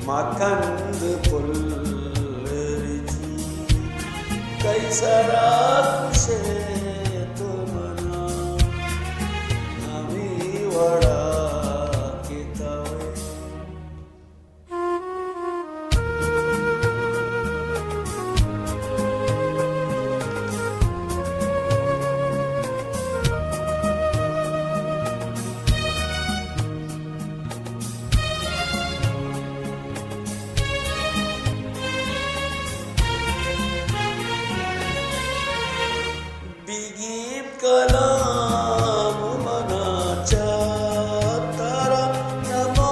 माखंद पुलरिची कैसरा कुशे तुमना आम्ही वडा कितावे बिगीत कलाम मनाच्या तारा नमो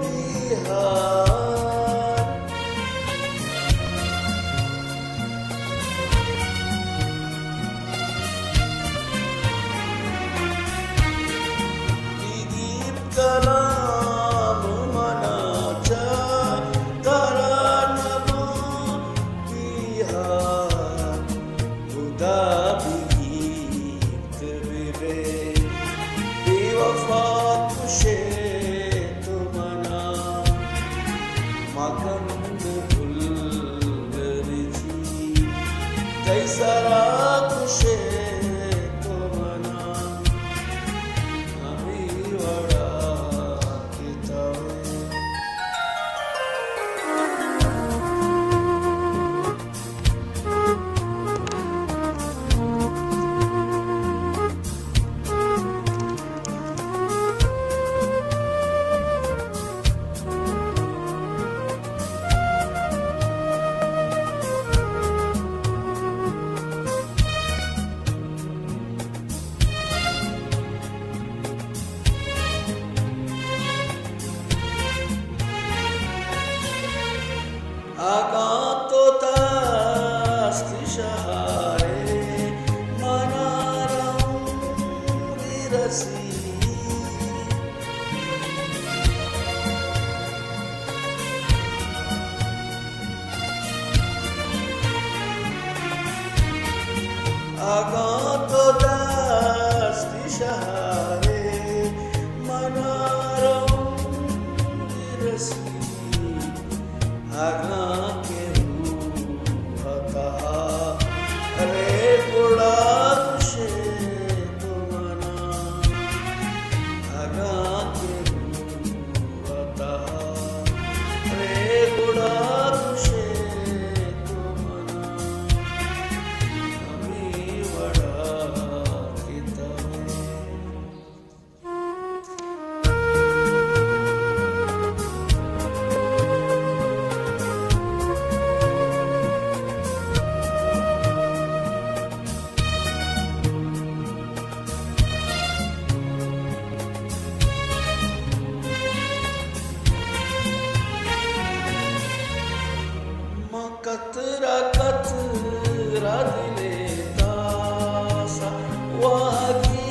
बिहार बिगीत कलाम मनाच्या तारा नमो बिहार खुदा माखंद फुलरिची कैसरा कुशे तुमना आम्ही वडा कितावे आगातो तास्ति शहारे मनाराम विरसी आगातो तास्ति शहारे मनाराम विरसी आज्ञा के रूहता रे गुड़ा कुशे तुमना आज्ञा के रूहता रे गुड़ा कुशे तुमना आम्ही वडा कितावे कतरा कतरा दिले तासा वागिरी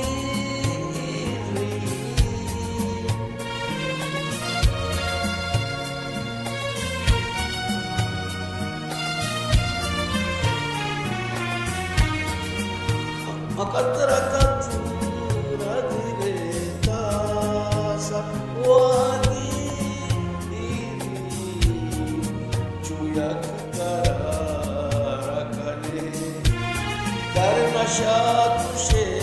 कतरा कतरा दिले तासा वागिरी चुयक नशा तुझे